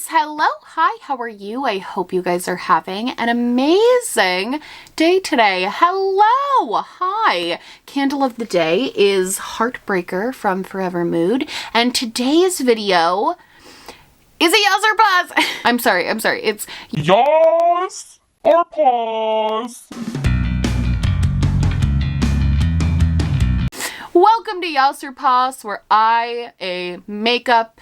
Hello, hi, how are you? I hope you guys are having an amazing day today. Hello, hi. Candle of the day is Heartbreaker from Forever Mood, and today's video is a Yass or pause. I'm sorry, it's Yass or pause. Welcome to Yass or pause, where I, a makeup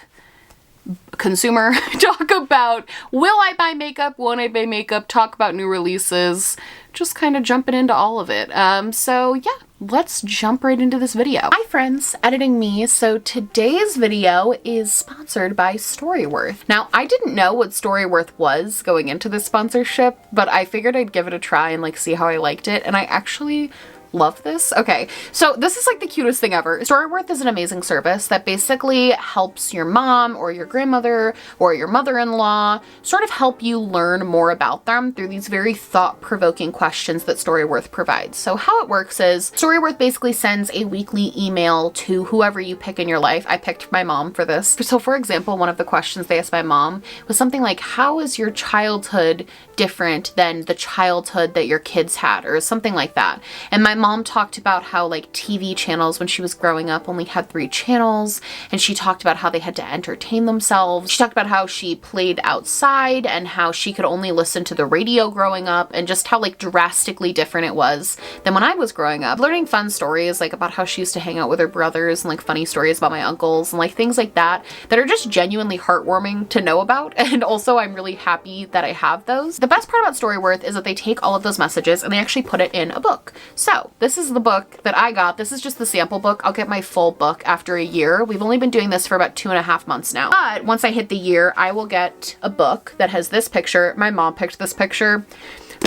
consumer, talk about will I buy makeup, won't I buy makeup, talk about new releases, just kind of jumping into all of it. So yeah, let's jump right into this video. Hi friends, editing me. So today's video is sponsored by Storyworth. Now, I didn't know what Storyworth was going into this sponsorship, but I figured I'd give it a try and like see how I liked it, and I actually love this. Okay, so this is like the cutest thing ever. Storyworth is an amazing service that basically helps your mom or your grandmother or your mother-in-law sort of help you learn more about them through these very thought-provoking questions that Storyworth provides. So how it works is Storyworth basically sends a weekly email to whoever you pick in your life. I picked my mom for this. So for example, one of the questions they asked my mom was something like, how is your childhood different than the childhood that your kids had, or something like that. And my mom talked about how like TV channels when she was growing up only had 3 channels, and she talked about how they had to entertain themselves. She talked about how she played outside and how she could only listen to the radio growing up, and just how like drastically different it was than when I was growing up. Learning fun stories like about how she used to hang out with her brothers, and like funny stories about my uncles and like things like that that are just genuinely heartwarming to know about. And also I'm really happy that I have those. The best part about Storyworth is that they take all of those messages and they actually put it in a book. So this is the book that I got. This is just the sample book. I'll get my full book after a year. We've only been doing this for about 2.5 months now. But once I hit the year, I will get a book that has this picture. My mom picked this picture.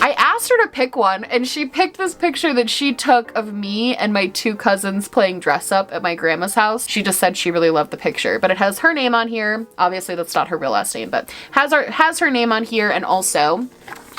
I asked her to pick one, and she picked this picture that she took of me and my 2 cousins playing dress up at my grandma's house. She just said she really loved the picture, but it has her name on here. Obviously that's not her real last name, but has her name on here, and also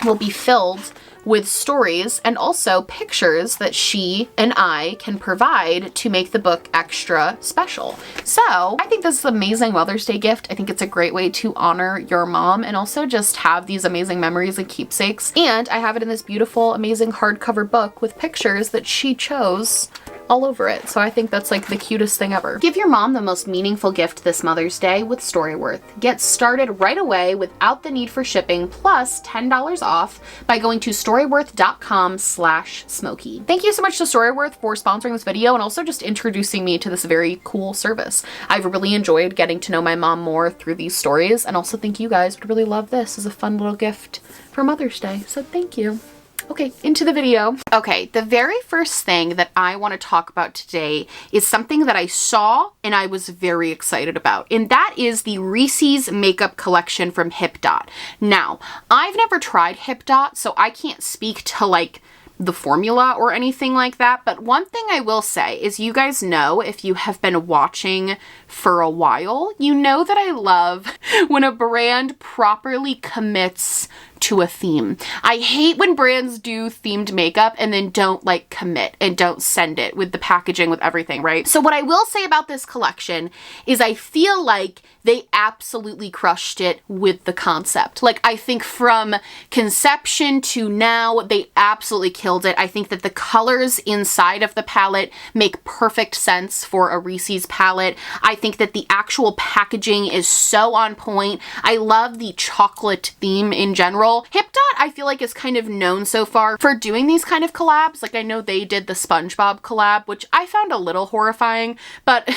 will be filled with stories and also pictures that she and I can provide to make the book extra special. So I think this is an amazing Mother's Day gift. I think it's a great way to honor your mom and also just have these amazing memories and keepsakes. And I have it in this beautiful, amazing hardcover book with pictures that she chose all over it. So I think that's like the cutest thing ever. Give your mom the most meaningful gift this Mother's Day with Storyworth. Get started right away without the need for shipping, plus $10 off by going to storyworth.com/Smokey. Thank you so much to Storyworth for sponsoring this video and also just introducing me to this very cool service. I've really enjoyed getting to know my mom more through these stories, and also think you guys would really love this as a fun little gift for Mother's Day. So thank you. Okay, into the video. Okay, the very first thing that I want to talk about today is something that I saw and I was very excited about, and that is the Reeses makeup collection from HipDot. Now, I've never tried HipDot, so I can't speak to like the formula or anything like that, but one thing I will say is, you guys know, if you have been watching for a while, you know that I love when a brand properly commits to a theme. I hate when brands do themed makeup and then don't like commit and don't send it with the packaging, with everything, right? So what I will say about this collection is I feel like they absolutely crushed it with the concept. Like, I think from conception to now, they absolutely killed it. I think that the colors inside of the palette make perfect sense for a Reeses palette. I think that the actual packaging is so on point. I love the chocolate theme in general. HipDot, I feel like, is kind of known so far for doing these kind of collabs. Like, I know they did the SpongeBob collab, which I found a little horrifying, but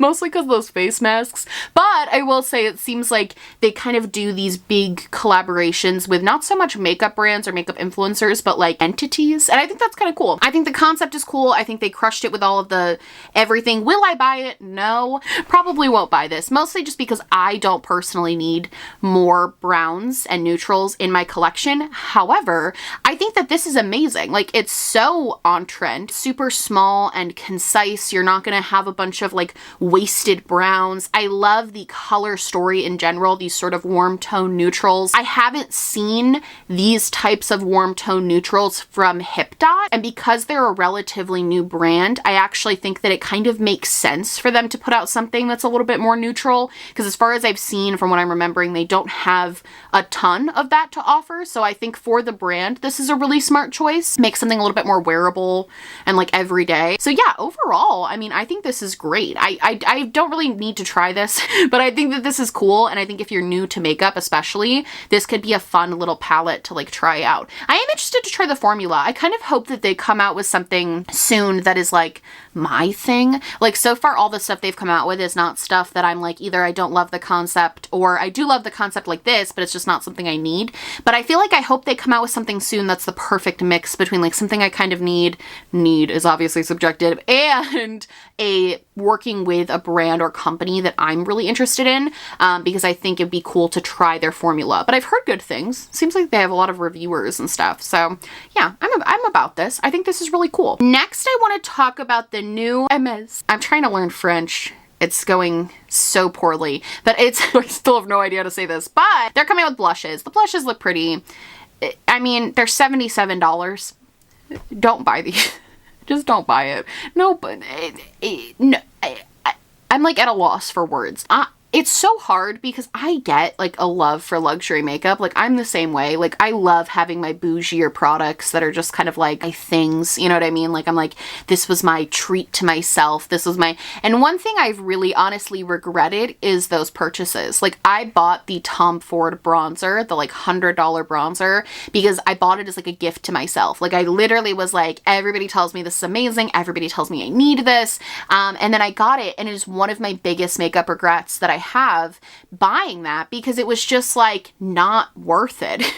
mostly because of those face masks. But I will say it seems like they kind of do these big collaborations with not so much makeup brands or makeup influencers, but like entities. And I think that's kind of cool. I think the concept is cool. I think they crushed it with all of the everything. Will I buy it? No. Probably won't buy this. Mostly just because I don't personally need more browns and neutrals in my collection. However, I think that this is amazing. Like, it's so on trend. Super small and concise. You're not gonna have a bunch of like wasted browns. I love the color story in general, these sort of warm tone neutrals. I haven't seen these types of warm tone neutrals from HipDot, and because they're a relatively new brand, I actually think that it kind of makes sense for them to put out something that's a little bit more neutral, because as far as I've seen from what I'm remembering, they don't have a ton of that to offer. So I think for the brand, this is a really smart choice. Make something a little bit more wearable and like everyday. So yeah, overall, I mean, I think this is great. I don't really need to try this, but I think that this is cool. And I think if you're new to makeup, especially, this could be a fun little palette to like try out. I am interested to try the formula. I kind of hope that they come out with something soon that is like my thing. Like so far, all the stuff they've come out with is not stuff that I'm like, either I don't love the concept or I do love the concept like this, but it's just not something I need. But I feel like I hope they come out with something soon that's the perfect mix between like something I kind of need is obviously subjective, and a working with a brand or company that I'm really interested in, because I think it'd be cool to try their formula. But I've heard good things. Seems like they have a lot of reviewers and stuff. So yeah, I'm about this. I think this is really cool. Next, I want to talk about the new Hermes. I'm trying to learn French. It's going so poorly that I still have no idea how to say this, but they're coming out with blushes. The blushes look pretty. I mean, they're $77. Don't buy these. Just don't buy it. No, but no, I'm like at a loss for words. It's so hard because I get like a love for luxury makeup. Like I'm the same way. Like I love having my bougier products that are just kind of like my things. You know what I mean? Like I'm like, this was my treat to myself. This was my, and one thing I've really honestly regretted is those purchases. Like I bought the Tom Ford bronzer, the like $100 bronzer, because I bought it as like a gift to myself. Like I literally was like, everybody tells me this is amazing. Everybody tells me I need this. And then I got it, and it is one of my biggest makeup regrets that I have buying that, because it was just like not worth it.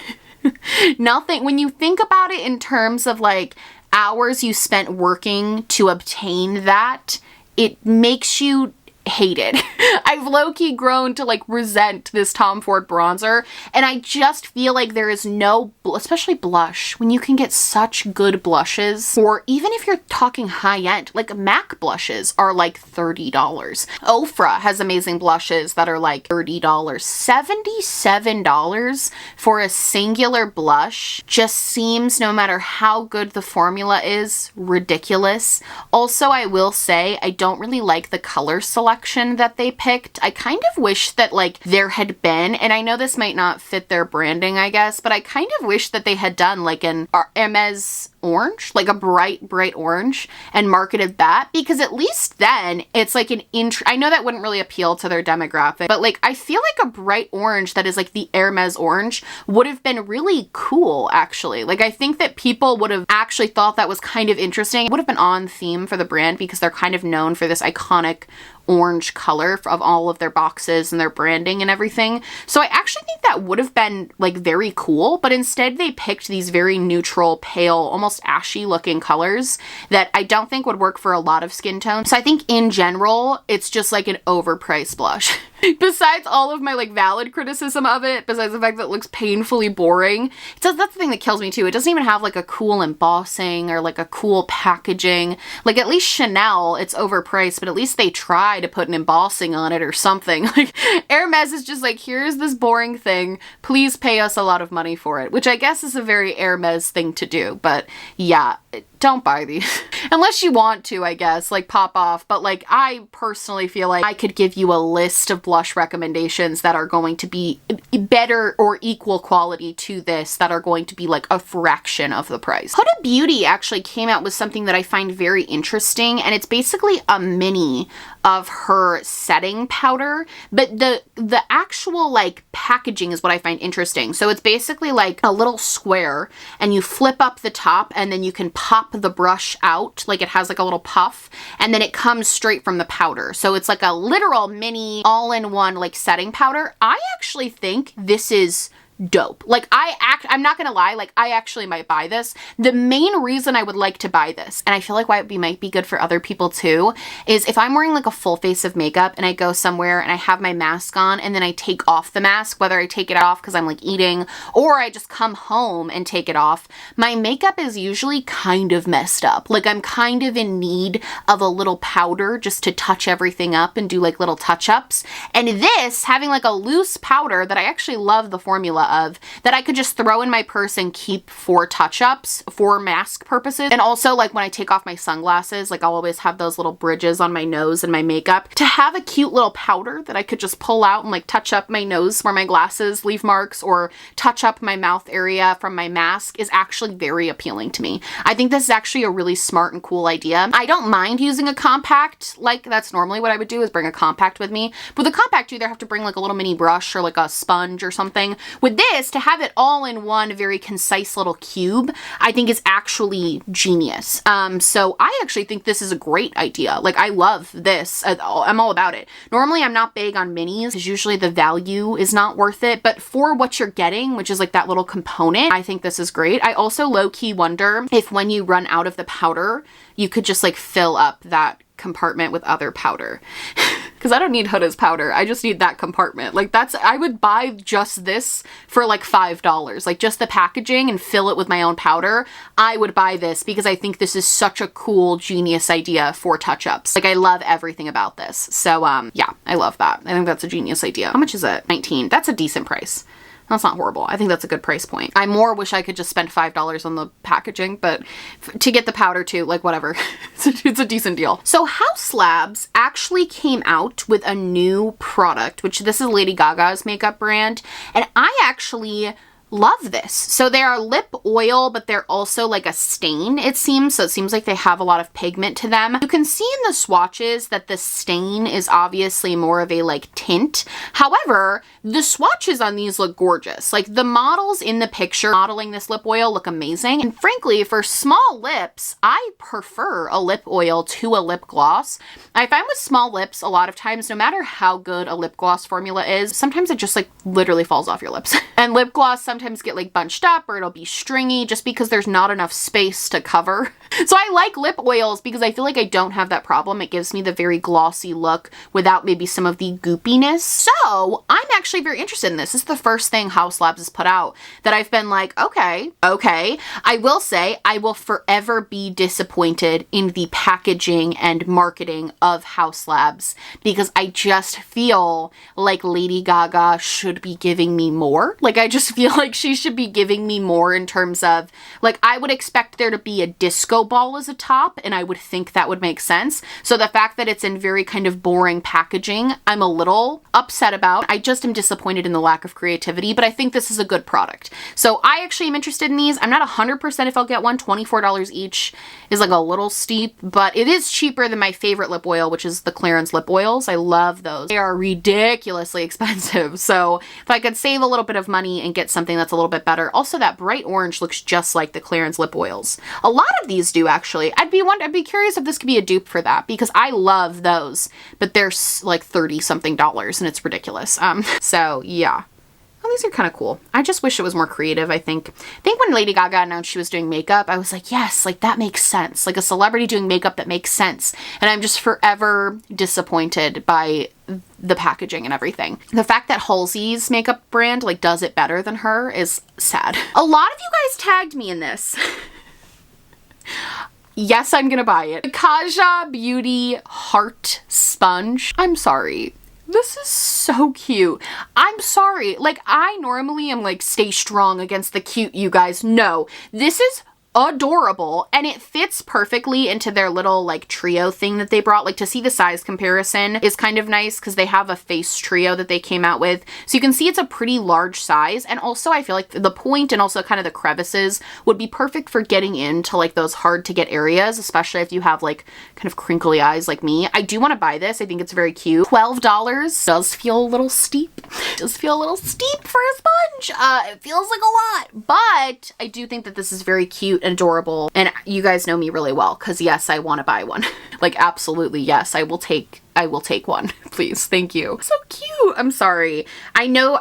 Nothing, when you think about it in terms of like hours you spent working to obtain that, it makes you hate it. I've low-key grown to like resent this Tom Ford bronzer, and I just feel like there is no, especially blush, when you can get such good blushes, or even if you're talking high-end, like MAC blushes are like $30. Ofra has amazing blushes that are like $30. $77 for a singular blush just seems, no matter how good the formula is, ridiculous. Also, I will say I don't really like the color selection that they picked. I kind of wish that like there had been, and I know this might not fit their branding, I guess, but I kind of wish that they had done like an Hermes orange, like a bright orange, and marketed that, because at least then it's like an I know that wouldn't really appeal to their demographic, but like I feel like a bright orange that is like the Hermes orange would have been really cool, actually. Like I think that people would have actually thought that was kind of interesting. It would have been on theme for the brand, because they're kind of known for this iconic orange color of all of their boxes and their branding and everything. So I actually think that would have been like very cool, but instead they picked these very neutral, pale, almost ashy looking colors that I don't think would work for a lot of skin tones. So I think in general, it's just like an overpriced blush. Besides all of my like valid criticism of it, besides the fact that it looks painfully boring, that's the thing that kills me too. It doesn't even have like a cool embossing or like a cool packaging. Like at least Chanel, it's overpriced, but at least they try to put an embossing on it or something. Like Hermes is just like, here's this boring thing, please pay us a lot of money for it, which I guess is a very Hermes thing to do. But yeah, don't buy these unless you want to, I guess, like pop off. But like I personally feel like I could give you a list of blush recommendations that are going to be better or equal quality to this, that are going to be like a fraction of the price. Huda Beauty actually came out with something that I find very interesting, and it's basically a mini of her setting powder, but the actual like packaging is what I find interesting. So it's basically like a little square, and you flip up the top, and then you can pop the brush out, like it has like a little puff, and then it comes straight from the powder. So it's like a literal mini all-in-one like setting powder. I actually think this is dope. Like I'm not gonna lie, like I actually might buy this. The main reason I would like to buy this, and I feel like why it might be good for other people too, is if I'm wearing like a full face of makeup and I go somewhere and I have my mask on and then I take off the mask, whether I take it off because I'm like eating or I just come home and take it off, my makeup is usually kind of messed up. Like I'm kind of in need of a little powder just to touch everything up and do like little touch-ups. And this, having like a loose powder that I actually love the formula of, that I could just throw in my purse and keep for touch-ups, for mask purposes. And also like when I take off my sunglasses, like I'll always have those little bridges on my nose and my makeup. To have a cute little powder that I could just pull out and like touch up my nose where my glasses leave marks or touch up my mouth area from my mask is actually very appealing to me. I think this is actually a really smart and cool idea. I don't mind using a compact, like that's normally what I would do is bring a compact with me. But with a compact, you either have to bring like a little mini brush or like a sponge or something. With this, to have it all in one very concise little cube, I think is actually genius. So I actually think this is a great idea. Like I love this. I'm all about it. Normally I'm not big on minis because usually the value is not worth it, but for what you're getting, which is like that little component, I think this is great. I also low-key wonder if when you run out of the powder, you could just like fill up that compartment with other powder. Because I don't need Huda's powder. I just need that compartment. Like I would buy just this for like $5. Like just the packaging and fill it with my own powder. I would buy this because I think this is such a cool, genius idea for touch-ups. Like I love everything about this. So yeah, I love that. I think that's a genius idea. How much is it? $19. That's a decent price. That's not horrible. I think that's a good price point. I more wish I could just spend $5 on the packaging, but to get the powder too, like whatever. It's a decent deal. So Haus Labs actually came out with a new product, which this is Lady Gaga's makeup brand, and I actually love this. So they are lip oil, but they're also like a stain, it seems. So it seems like they have a lot of pigment to them. You can see in the swatches that the stain is obviously more of a like tint. However, the swatches on these look gorgeous. Like the models in the picture modeling this lip oil look amazing. And frankly, for small lips, I prefer a lip oil to a lip gloss. I find with small lips, a lot of times, no matter how good a lip gloss formula is, sometimes it just like literally falls off your lips. And lip gloss sometimes get like bunched up or it'll be stringy just because there's not enough space to cover. So I like lip oils because I feel like I don't have that problem. It gives me the very glossy look without maybe some of the goopiness. So I'm actually very interested in this. This is the first thing Haus Labs has put out that I've been like, okay. I will say I will forever be disappointed in the packaging and marketing of Haus Labs because I just feel like Lady Gaga should be giving me more. Like I just feel like she should be giving me more in terms of, like, I would expect there to be a disco ball as a top, and I would think that would make sense. So the fact that it's in very kind of boring packaging, I'm a little upset about. I just am disappointed in the lack of creativity, but I think this is a good product. So I actually am interested in these. I'm not 100% if I'll get one. $24 each is like a little steep, but it is cheaper than my favorite lip oil, which is the Clarins lip oils. I love those. They are ridiculously expensive. So if I could save a little bit of money and get something that's a little bit better. Also, that bright orange looks just like the Clarins lip oils. A lot of these do actually. I'd be curious if this could be a dupe for that because I love those, but they're like 30 something dollars and it's ridiculous. So yeah. Oh, these are kind of cool. I just wish it was more creative, I think. When Lady Gaga announced she was doing makeup, I was like, yes, like that makes sense. Like a celebrity doing makeup that makes sense. And I'm just forever disappointed by the packaging and everything. The fact that Halsey's makeup brand like does it better than her is sad. A lot of you guys tagged me in this. Yes, I'm gonna buy it. The KAJA Beauty Heart Sponge. I'm sorry. This is so cute. I'm sorry. Like, I normally am like, stay strong against the cute, you guys. No, this is adorable and it fits perfectly into their little like trio thing that they brought. Like to see the size comparison is kind of nice because they have a face trio that they came out with. So you can see it's a pretty large size, and also I feel like the point and also kind of the crevices would be perfect for getting into like those hard to get areas, especially if you have like kind of crinkly eyes like me. I do want to buy this. I think it's very cute. $12 does feel a little steep. It does feel a little steep for a sponge. It feels like a lot, but I do think that this is very cute and adorable, and you guys know me really well because yes, I want to buy one. Like absolutely yes, I will take I will take one, please. Thank you. So cute. I'm sorry. I know.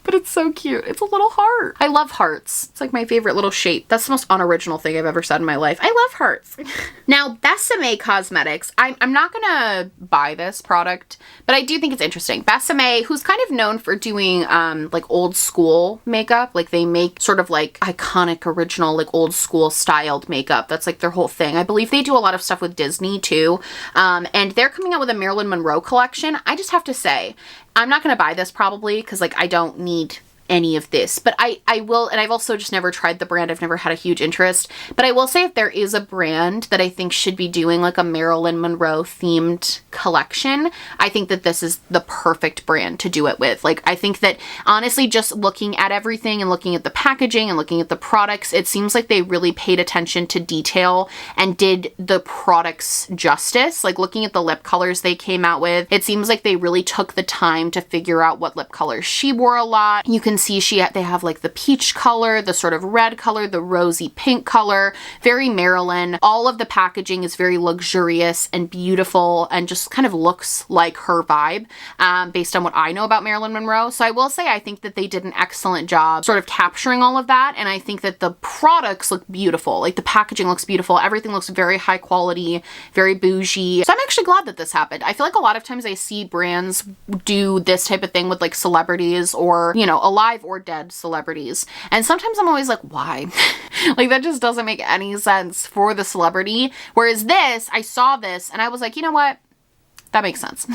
But it's so cute. It's a little heart. I love hearts. It's like my favorite little shape. That's the most unoriginal thing I've ever said in my life. I love hearts. Now, Beseme Cosmetics. I'm not gonna buy this product, but I do think it's interesting. Beseme, who's kind of known for doing like old school makeup. Like they make sort of like iconic, original, like old school styled makeup. That's like their whole thing. I believe they do a lot of stuff with Disney too. And they're coming out with a Marilyn Monroe collection. I just have to say, I'm not going to buy this probably because like I don't need any of this, but I will, and I've also just never tried the brand. I've never had a huge interest, but I will say if there is a brand that I think should be doing like a Marilyn Monroe themed collection, I think that this is the perfect brand to do it with. Like, I think that honestly, just looking at everything and looking at the packaging and looking at the products, it seems like they really paid attention to detail and did the products justice. Like looking at the lip colors they came out with, it seems like they really took the time to figure out what lip colors she wore a lot. You can see they have like the peach color, the sort of red color, the rosy pink color, very Marilyn. All of the packaging is very luxurious and beautiful and just kind of looks like her vibe based on what I know about Marilyn Monroe. So I will say I think that they did an excellent job sort of capturing all of that, and I think that the products look beautiful. Like the packaging looks beautiful. Everything looks very high quality, very bougie. So I'm actually glad that this happened. I feel like a lot of times I see brands do this type of thing with like celebrities or, you know, alive or dead celebrities. And sometimes I'm always like, why? Like that just doesn't make any sense for the celebrity. Whereas this, I saw this and I was like, you know what? That makes sense.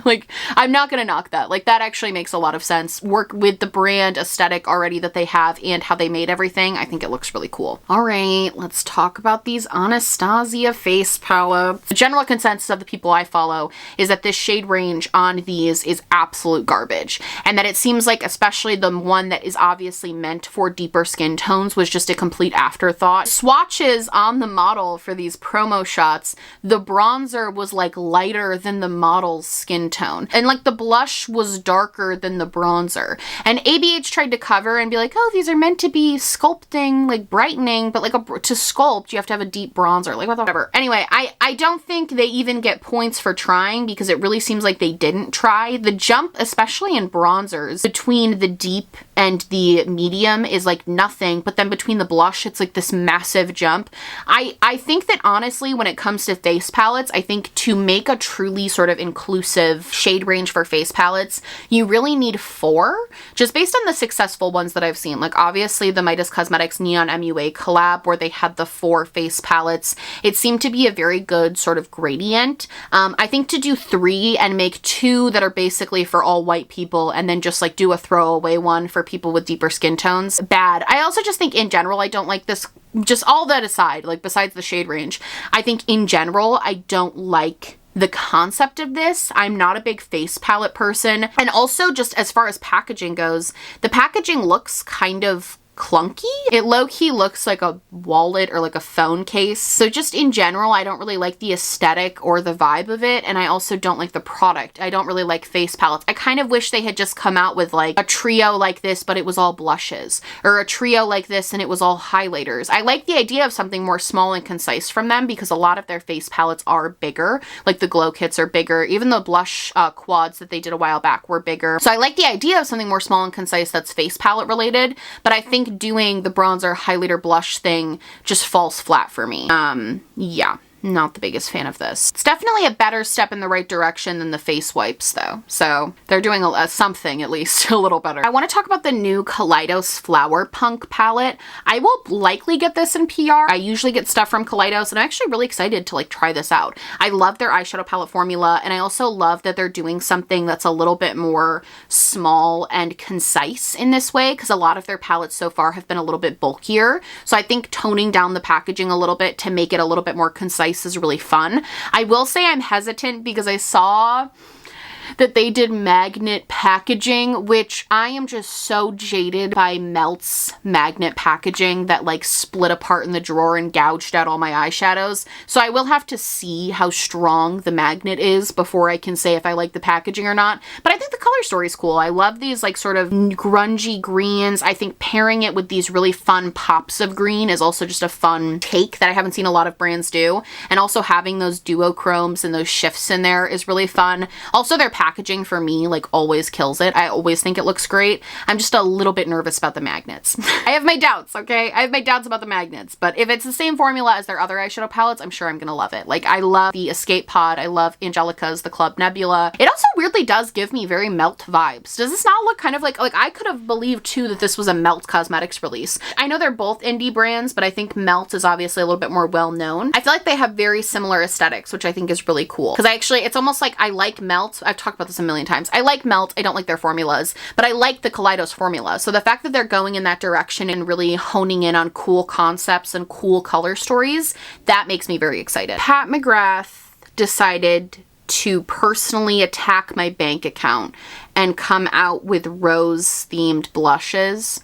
Like, I'm not gonna knock that. Like, that actually makes a lot of sense. Work with the brand aesthetic already that they have and how they made everything. I think it looks really cool. All right, let's talk about these Anastasia face palettes. The general consensus of the people I follow is that this shade range on these is absolute garbage. And that it seems like, especially the one that is obviously meant for deeper skin tones, was just a complete afterthought. Swatches on the model for these promo shots, the bronzer was like lighter than the model's skin tone. And like the blush was darker than the bronzer. And ABH tried to cover and be like, oh, these are meant to be sculpting, like brightening, but like to sculpt, you have to have a deep bronzer, like whatever. Anyway, I don't think they even get points for trying because it really seems like they didn't try. The jump, especially in bronzers, between the deep and the medium is like nothing, but then between the blush, it's like this massive jump. I think that honestly, when it comes to face palettes, I think to make a truly sort of inclusive shade range for face palettes, you really need 4, just based on the successful ones that I've seen. Like obviously the Midas Cosmetics Neon MUA collab where they had the 4 face palettes, it seemed to be a very good sort of gradient. I think to do 3 and make 2 that are basically for all white people and then just like do a throwaway one for people with deeper skin tones, bad. I also just think in general, I don't like this. Just all that aside, like besides the shade range, I think in general, I don't like the concept of this. I'm not a big face palette person. And also just as far as packaging goes, the packaging looks kind of clunky. It low-key looks like a wallet or like a phone case. So just in general, I don't really like the aesthetic or the vibe of it. And I also don't like the product. I don't really like face palettes. I kind of wish they had just come out with like a trio like this, but it was all blushes, or a trio like this and it was all highlighters. I like the idea of something more small and concise from them because a lot of their face palettes are bigger. Like the glow kits are bigger. Even the blush quads that they did a while back were bigger. So I like the idea of something more small and concise that's face palette related, but I think doing the bronzer highlighter blush thing just falls flat for me. Yeah. Not the biggest fan of this. It's definitely a better step in the right direction than the face wipes though. So they're doing something at least a little better. I want to talk about the new Kaleidos Flower Punk palette. I will likely get this in PR. I usually get stuff from Kaleidos and I'm actually really excited to like try this out. I love their eyeshadow palette formula and I also love that they're doing something that's a little bit more small and concise in this way because a lot of their palettes so far have been a little bit bulkier. So I think toning down the packaging a little bit to make it a little bit more concise is really fun. I will say I'm hesitant because I saw that they did magnet packaging, which I am just so jaded by Melt's magnet packaging that like split apart in the drawer and gouged out all my eyeshadows. So I will have to see how strong the magnet is before I can say if I like the packaging or not. But I think the color story is cool. I love these like sort of grungy greens. I think pairing it with these really fun pops of green is also just a fun take that I haven't seen a lot of brands do. And also having those duochromes and those shifts in there is really fun. Also, their packaging for me like always kills it. I always think it looks great. I'm just a little bit nervous about the magnets. I have my doubts, okay? I have my doubts about the magnets, but if it's the same formula as their other eyeshadow palettes, I'm sure I'm gonna love it. Like, I love the Escape Pod. I love Angelica's The Club Nebula. It also weirdly does give me very Melt vibes. Does this not look kind of like I could have believed too that this was a Melt Cosmetics release. I know they're both indie brands, but I think Melt is obviously a little bit more well known. I feel like they have very similar aesthetics, which I think is really cool. Because it's almost like I like Melt. I've talked about this a million times. I like Melt. I don't like their formulas, but I like the Kaleidos formula. So the fact that they're going in that direction and really honing in on cool concepts and cool color stories, that makes me very excited. Pat McGrath decided to personally attack my bank account and come out with rose themed blushes.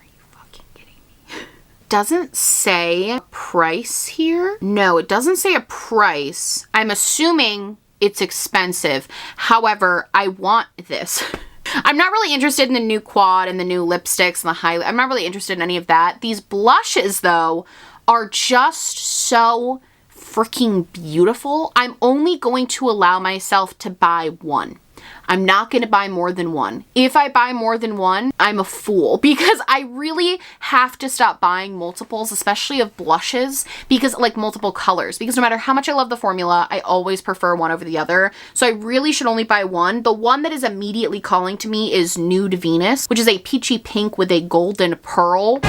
Are you fucking kidding me? Doesn't say a price here. No, it doesn't say a price. I'm assuming it's expensive. However, I want this. I'm not really interested in the new quad and the new lipsticks and the highlight. I'm not really interested in any of that. These blushes though are just so freaking beautiful. I'm only going to allow myself to buy one. I'm not going to buy more than one. If I buy more than one, I'm a fool because I really have to stop buying multiples, especially of blushes, because like multiple colors, because no matter how much I love the formula, I always prefer one over the other. So I really should only buy one. The one that is immediately calling to me is Nude Venus, which is a peachy pink with a golden pearl.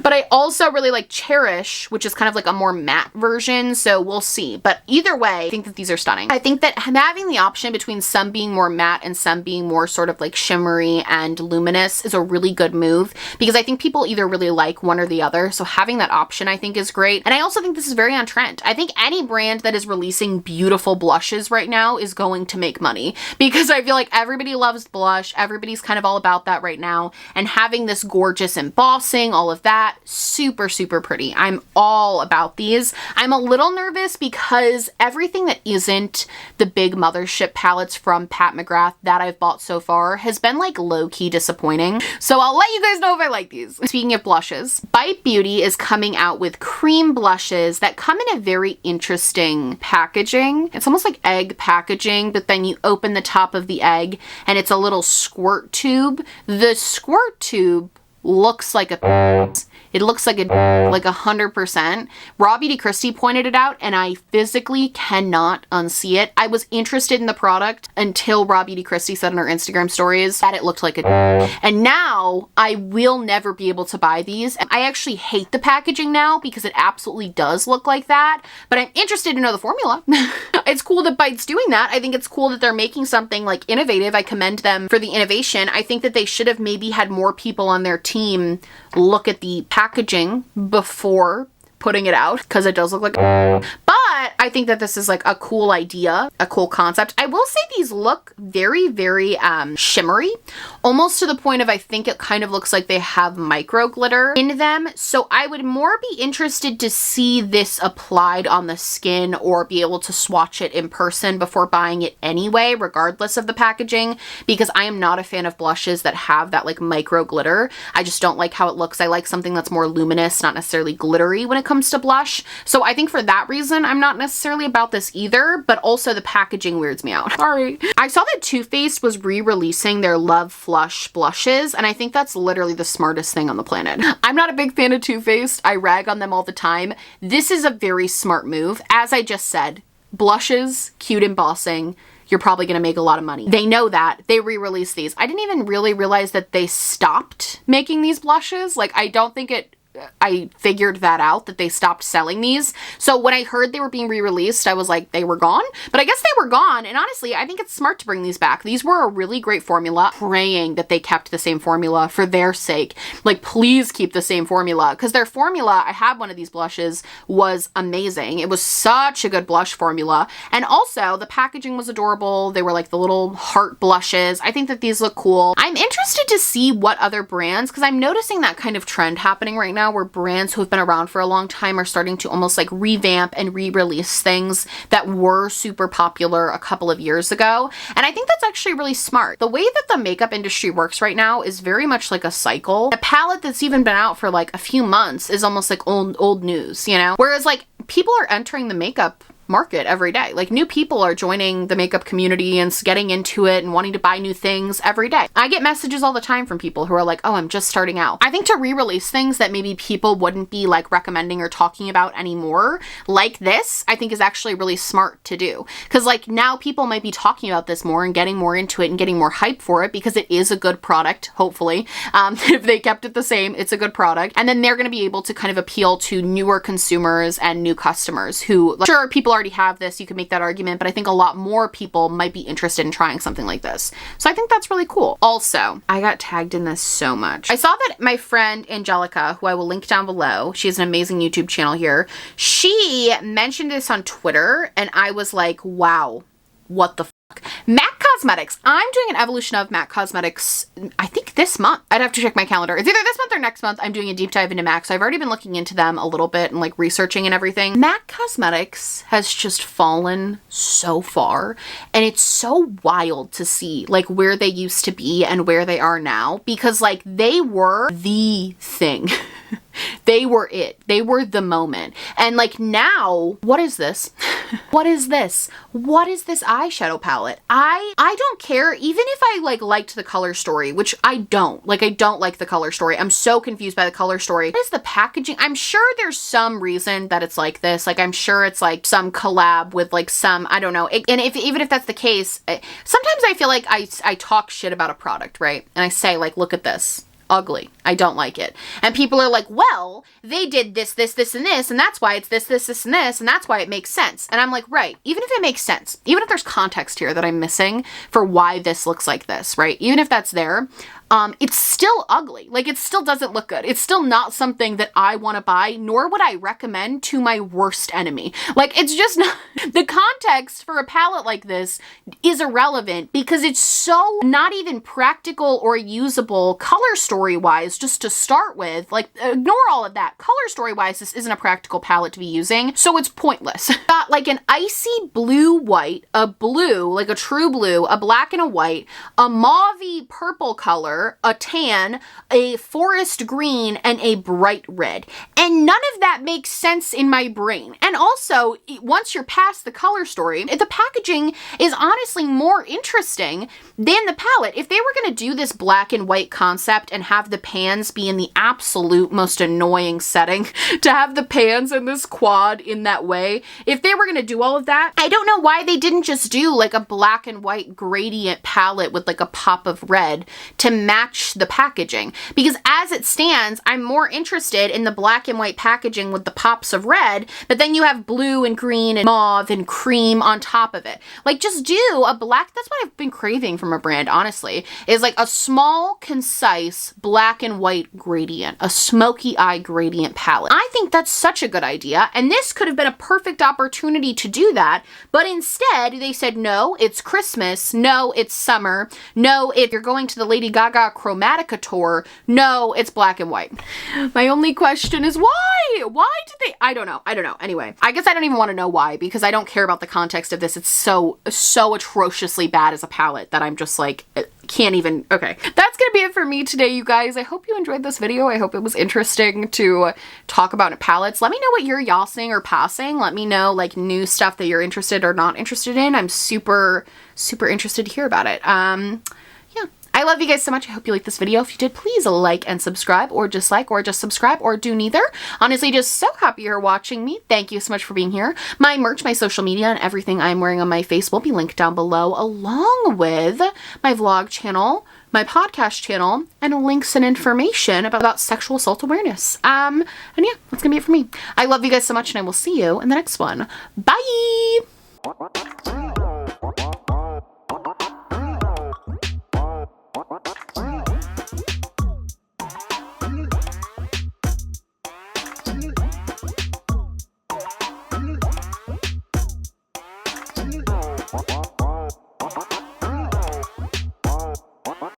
But I also really like Cherish, which is kind of like a more matte version, so we'll see. But either way, I think that these are stunning. I think that having the option between some being more matte and some being more sort of like shimmery and luminous is a really good move, because I think people either really like one or the other, so having that option I think is great. And I also think this is very on trend. I think any brand that is releasing beautiful blushes right now is going to make money, because I feel like everybody loves blush, everybody's kind of all about that right now, and having this gorgeous embossing, all of that, super, super pretty. I'm all about these. I'm a little nervous because everything that isn't the big mothership palettes from Pat McGrath that I've bought so far has been like low-key disappointing. So I'll let you guys know if I like these. Speaking of blushes, Bite Beauty is coming out with cream blushes that come in a very interesting packaging. It's almost like egg packaging, but then you open the top of the egg and it's a little squirt tube. The squirt tube looks like a it looks like 100%. Raw Beauty Christie pointed it out and I physically cannot unsee it. I was interested in the product until Raw Beauty Christie said in her Instagram stories that it looked like and now I will never be able to buy these. I actually hate the packaging now because it absolutely does look like that, but I'm interested to know the formula. It's cool that Bite's doing that. I think it's cool that they're making something like innovative. I commend them for the innovation. I think that they should have maybe had more people on their team look at the packaging before putting it out, because it does look like but I think that this is like a cool idea, a cool concept. I will say these look very, very shimmery, almost to the point of I think it kind of looks like they have micro glitter in them. So I would more be interested to see this applied on the skin or be able to swatch it in person before buying it anyway, regardless of the packaging, because I am not a fan of blushes that have that like micro glitter. I just don't like how it looks. I like something that's more luminous, not necessarily glittery when it comes to blush. So I think for that reason, I'm not necessarily about this either, but also the packaging weirds me out. Sorry. I saw that Too Faced was re-releasing their Love Flush blushes, and I think that's literally the smartest thing on the planet. I'm not a big fan of Too Faced. I rag on them all the time. This is a very smart move. As I just said, blushes, cute embossing, you're probably gonna make a lot of money. They know that. They re-released these. I didn't even really realize that they stopped making these blushes. Like, I don't think it I figured that out, that they stopped selling these. So when I heard they were being re-released, I was like, they were gone? But I guess they were gone, and honestly, I think it's smart to bring these back. These were a really great formula. Praying that they kept the same formula for their sake. Like, please keep the same formula, because their formula, I have one of these blushes, was amazing. It was such a good blush formula, and also the packaging was adorable. They were like the little heart blushes. I think that these look cool. I'm interested to see what other brands, because I'm noticing that kind of trend happening right now where brands who have been around for a long time are starting to almost like revamp and re-release things that were super popular a couple of years ago. And I think that's actually really smart. The way that the makeup industry works right now is very much like a cycle. A palette that's even been out for like a few months is almost like old news, you know? Whereas like people are entering the makeup market every day. Like, new people are joining the makeup community and getting into it and wanting to buy new things every day. I get messages all the time from people who are like, oh, I'm just starting out. I think to re-release things that maybe people wouldn't be like recommending or talking about anymore, like this, I think is actually really smart to do. Because like now people might be talking about this more and getting more into it and getting more hype for it because it is a good product, hopefully. If they kept it the same, it's a good product. And then they're going to be able to kind of appeal to newer consumers and new customers who, like, sure, people already have this, you could make that argument, but I think a lot more people might be interested in trying something like this. So I think that's really cool. Also, I got tagged in this so much. I saw that my friend Angelica, who I will link down below, she has an amazing YouTube channel here, she mentioned this on Twitter, and I was like, wow, what the fuck? MAC Cosmetics. I'm doing an evolution of MAC Cosmetics, I think this month. I'd have to check my calendar. It's either this month or next month. I'm doing a deep dive into MAC, so I've already been looking into them a little bit and like researching and everything. MAC Cosmetics has just fallen so far, and it's so wild to see like where they used to be and where they are now, because like they were the thing. They were it. They were the moment. And like now, what is this? What is this? What is this eyeshadow palette? I don't care, even if I like liked the color story, which I don't. Like, I don't like the color story. I'm so confused by the color story. What is the packaging? I'm sure there's some reason that it's like this. Like, I'm sure it's like some collab with like some, I don't know. And even if that's the case, sometimes I feel like I talk shit about a product, right? And I say like, look at this. Ugly. I don't like it. And people are like, well, they did this, this, this, and this, and that's why it's this, this, this, and this, and that's why it makes sense. And I'm like, right, even if it makes sense, even if there's context here that I'm missing for why this looks like this, right? Even if that's there, it's still ugly. Like, it still doesn't look good. It's still not something that I want to buy, nor would I recommend to my worst enemy. Like, it's just not, the context for a palette like this is irrelevant because it's so not even practical or usable color story-wise, just to start with. Like, ignore all of that. Color story-wise, this isn't a practical palette to be using, so it's pointless. Got like an icy blue-white, a blue, like a true blue, a black and a white, a mauve-y purple color, a tan, a forest green, and a bright red. And none of that makes sense in my brain. And also, once you're past the color story, the packaging is honestly more interesting than the palette. If they were going to do this black and white concept and have the pans be in the absolute most annoying setting, to have the pans in this quad in that way, if they were going to do all of that, I don't know why they didn't just do like a black and white gradient palette with like a pop of red to match the packaging. Because as it stands, I'm more interested in the black and white packaging with the pops of red, but then you have blue and green and mauve and cream on top of it. Like, just do a black, that's what I've been craving from a brand, honestly, is like a small, concise black and white gradient, a smoky eye gradient palette. I think that's such a good idea, and this could have been a perfect opportunity to do that, but instead they said, no, it's Christmas, no, it's summer, no, if you're going to the Lady Gaga Chromatica tour, no, it's black and white. My only question is why? Why did they? I don't know. Anyway, I guess I don't even want to know why, because I don't care about the context of this. It's so atrociously bad as a palette that I'm just like, can't even. Okay, that's gonna be it for me today, you guys. I hope you enjoyed this video. I hope it was interesting to talk about palettes. Let me know what you're yassing or passing. Let me know like new stuff that you're interested or not interested in. I'm super interested to hear about it. I love you guys so much. I hope you liked this video. If you did, please like and subscribe, or dislike, or just subscribe, or do neither. Honestly, just so happy you're watching me. Thank you so much for being here. My merch, my social media, and everything I'm wearing on my face will be linked down below, along with my vlog channel, my podcast channel, and links and information about sexual assault awareness. And yeah, that's gonna be it for me. I love you guys so much, and I will see you in the next one. Bye!